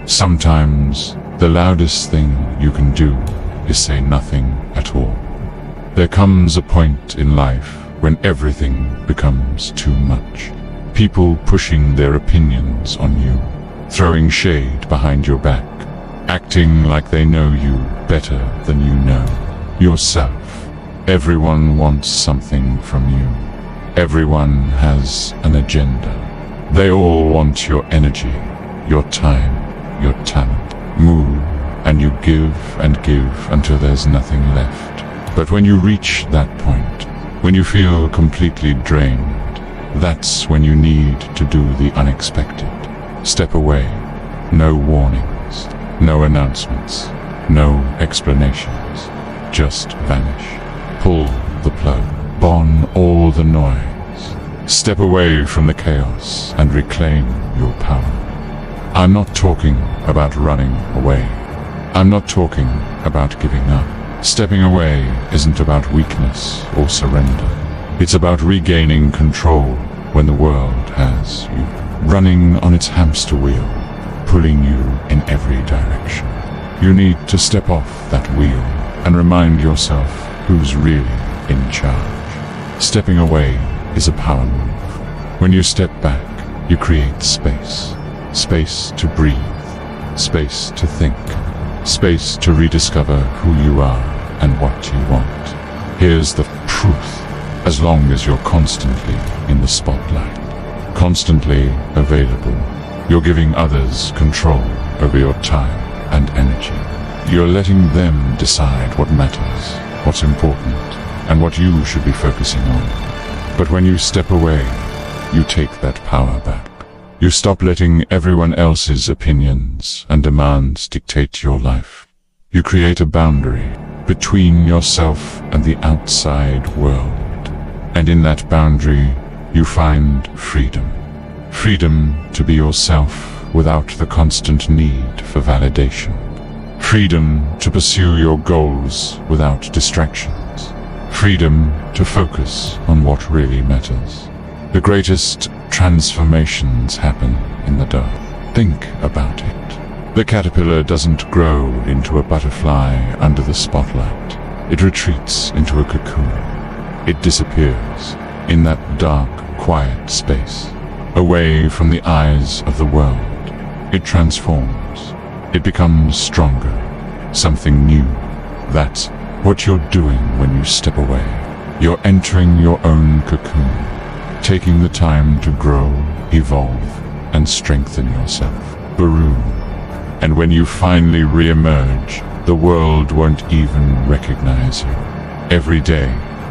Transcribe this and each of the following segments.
Sometimes the loudest thing you can do is say nothing at all. There comes a point in life when everything becomes too much. People pushing their opinions on you, throwing shade behind your back, acting like they know you better than you know yourself. Everyone wants something from you. Everyone has an agenda. They all want your energy, your time, your talent. Move, and you give and give until there's nothing left. But when you reach that point, when you feel completely drained, that's when you need to do the unexpected. Step away. No warnings, no announcements, no explanations. Just vanish. Pull the plug. Ban all the noise. Step away from the chaos and reclaim your power. I'm not talking about running away. I'm not talking about giving up. Stepping away isn't about weakness or surrender. It's about regaining control when the world has you running on its hamster wheel, pulling you in every direction. You need to step off that wheel and remind yourself who's really in charge. Stepping away is a power move. When you step back, you create space. Space to breathe, space to think, space to rediscover who you are and what you want. Here's the truth. As long as you're constantly in the spotlight, constantly available, you're giving others control over your time and energy. You're letting them decide what matters, what's important, and what you should be focusing on. But when you step away, you take that power back. You stop letting everyone else's opinions and demands dictate your life. You create a boundary between yourself and the outside world. And in that boundary, you find freedom. Freedom to be yourself without the constant need for validation. Freedom to pursue your goals without distractions. Freedom to focus on what really matters. The greatest transformations happen in the dark. Think about it. The caterpillar doesn't grow into a butterfly under the spotlight. It retreats into a cocoon. It disappears in that dark, quiet space, away from the eyes of the world. It transforms. It becomes stronger, something new. That's what you're doing when you step away. You're entering your own cocoon, taking the time to grow, evolve, and strengthen yourself. Baroon. And when you finally re-emerge, the world won't even recognize you. Every day,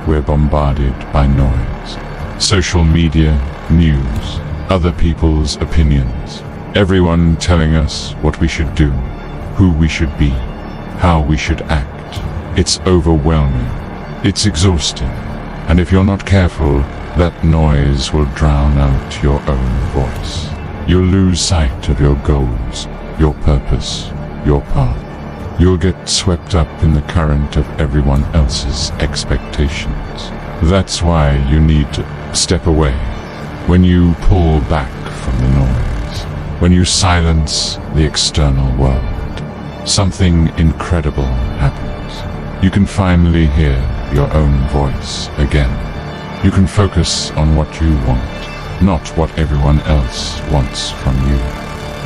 we're bombarded by noise. Social media, news, other people's opinions. Everyone telling us what we should do, who we should be, how we should act. It's overwhelming. It's exhausting. And if you're not careful, that noise will drown out your own voice. You'll lose sight of your goals, your purpose, your path. You'll get swept up in the current of everyone else's expectations. That's why you need to step away. When you pull back from the noise, when you silence the external world, something incredible happens. You can finally hear your own voice again. You can focus on what you want, not what everyone else wants from you.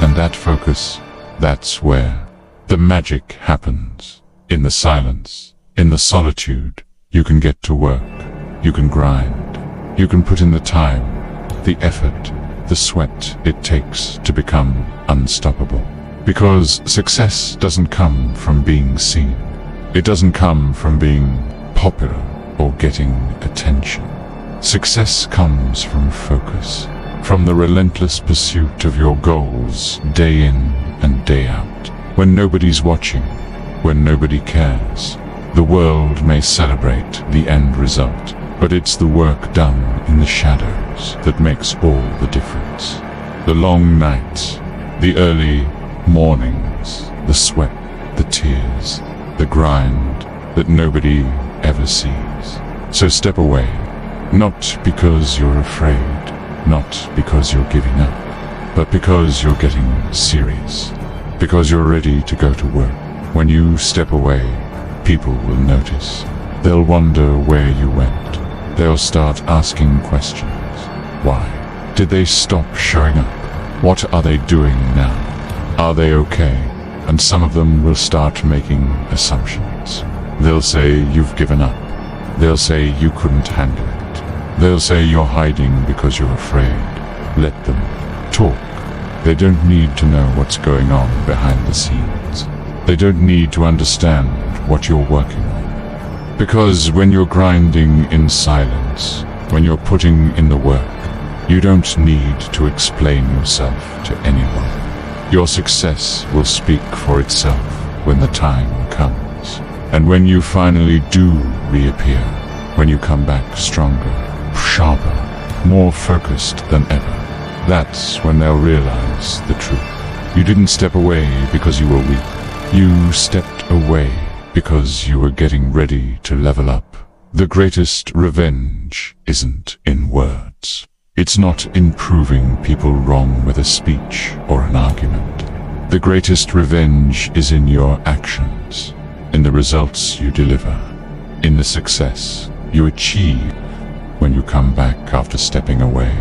And that focus, that's where the magic happens. In the silence, in the solitude, you can get to work. You can grind. You can put in the time, the effort, the sweat it takes to become unstoppable. Because success doesn't come from being seen. It doesn't come from being popular or getting attention. Success comes from focus, from the relentless pursuit of your goals day in and day out. When nobody's watching, when nobody cares, the world may celebrate the end result, but it's the work done in the shadows that makes all the difference. The long nights, the early mornings, the sweat, the tears, the grind that nobody ever sees. So step away, not because you're afraid, not because you're giving up, but because you're getting serious. because you're ready to go to work. When you step away, people will notice. They'll wonder where you went. They'll start asking questions. Why did they stop showing up? What are they doing now? Are they okay? And some of them will start making assumptions. They'll say you've given up. They'll say you couldn't handle it. They'll say you're hiding because you're afraid. Let them talk. They don't need to know what's going on behind the scenes. They don't need to understand what you're working on. Because when you're grinding in silence, when you're putting in the work, you don't need to explain yourself to anyone. Your success will speak for itself when the time comes. And when you finally do reappear, when you come back stronger, sharper, more focused than ever, that's when they'll realize the truth. You didn't step away because you were weak. You stepped away because you were getting ready to level up. The greatest revenge isn't in words. It's not in proving people wrong with a speech or an argument. The greatest revenge is in your actions, in the results you deliver, in the success you achieve when you come back after stepping away.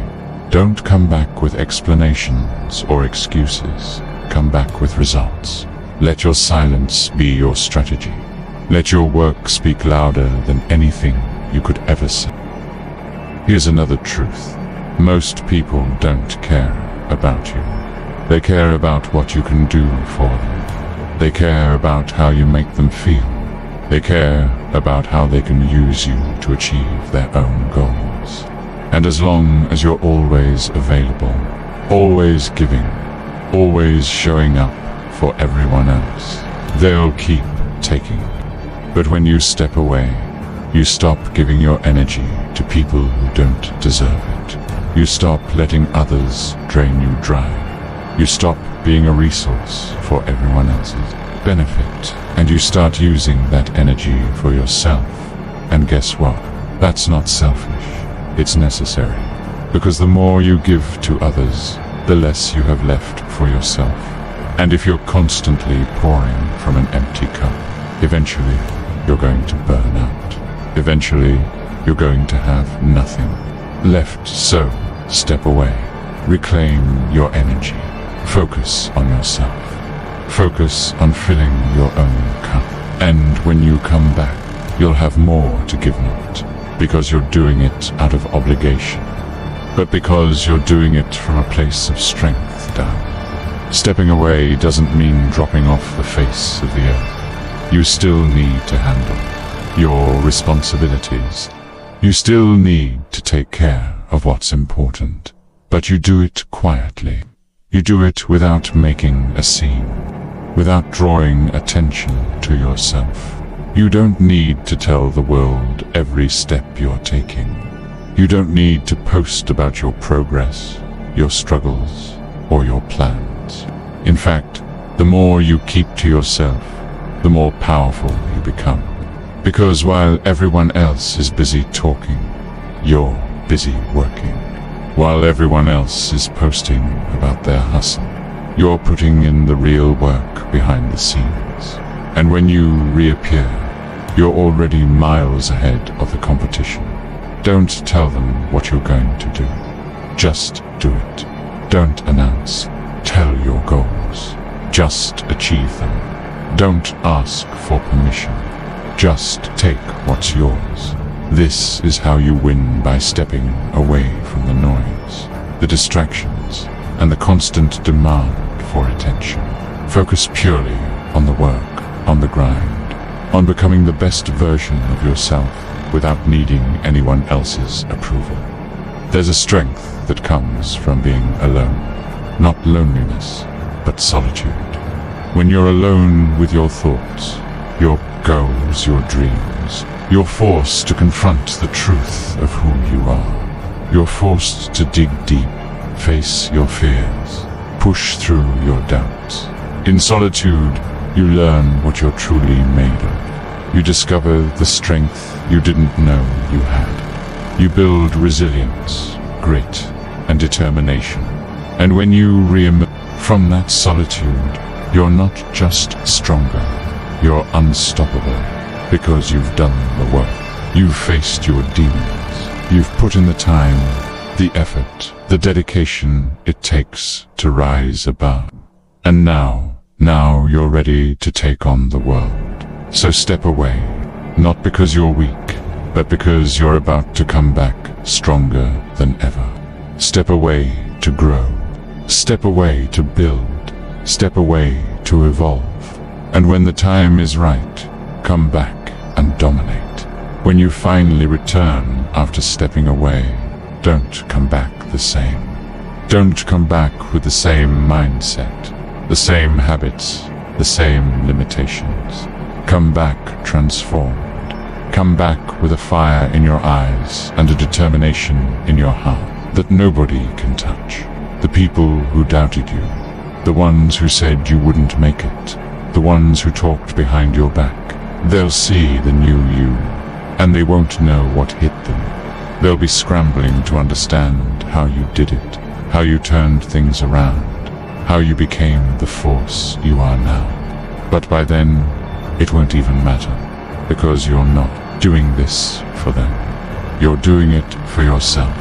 Don't come back with explanations or excuses. Come back with results. Let your silence be your strategy. Let your work speak louder than anything you could ever say. Here's another truth. Most people don't care about you. They care about what you can do for them. They care about how you make them feel. They care about how they can use you to achieve their own goals. And as long as you're always available, always giving, always showing up for everyone else, they'll keep taking. But when you step away, you stop giving your energy to people who don't deserve it. You stop letting others drain you dry. You stop being a resource for everyone else's benefit, and you start using that energy for yourself. And guess what? That's not selfish. It's necessary. Because the more you give to others, the less you have left for yourself. And if you're constantly pouring from an empty cup, eventually you're going to burn out. Eventually you're going to have nothing left. So step away. Reclaim your energy. Focus on yourself. Focus on filling your own cup. And when you come back, you'll have more to give, not because you're doing it out of obligation, but because you're doing it from a place of strength down. Stepping away doesn't mean dropping off the face of the earth. You still need to handle your responsibilities. You still need to take care of what's important, but you do it quietly. You do it without making a scene, without drawing attention to yourself. You don't need to tell the world every step you're taking. You don't need to post about your progress, your struggles, or your plans. In fact, the more you keep to yourself, the more powerful you become. Because while everyone else is busy talking, you're busy working. While everyone else is posting about their hustle, you're putting in the real work behind the scenes. And when you reappear, you're already miles ahead of the competition. Don't tell them what you're going to do. Just do it. Don't announce. Tell your goals. Just achieve them. Don't ask for permission. Just take what's yours. This is how you win, by stepping away from the noise, the distractions, and the constant demand for attention. Focus purely on the work, on the grind, on becoming the best version of yourself without needing anyone else's approval. There's a strength that comes from being alone, not loneliness, but solitude. When you're alone with your thoughts, your goals, your dreams, you're forced to confront the truth of who you are. You're forced to dig deep, face your fears, push through your doubts. In solitude, you learn what you're truly made of. You discover the strength you didn't know you had. You build resilience, grit, and determination. And when you re-emerge from that solitude, You're not just stronger, you're unstoppable, because you've done the work. You've faced your demons. You've put in the time, the effort, the dedication it takes to rise above. And now you're ready to take on the world. So step away, not because you're weak, but because you're about to come back stronger than ever. Step away to grow. Step away to build. Step away to evolve. And when the time is right, come back and dominate. When you finally return after stepping away, don't come back the same. Don't come back with the same mindset, the same habits, the same limitations. Come back transformed. Come back with a fire in your eyes and a determination in your heart that nobody can touch. The people who doubted you, the ones who said you wouldn't make it, the ones who talked behind your back, they'll see the new you, and they won't know what hit them. They'll be scrambling to understand how you did it, how you turned things around, how you became the force you are now. But by then, it won't even matter, because you're not doing this for them. You're doing it for yourself.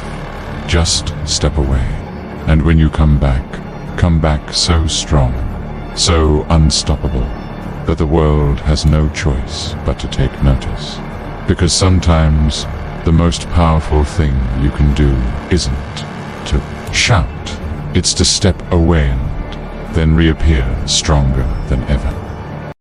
Just step away, and when you come back so strong, so unstoppable, that the world has no choice but to take notice. Because sometimes the most powerful thing you can do isn't to shout, it's to step away and then reappear stronger than ever.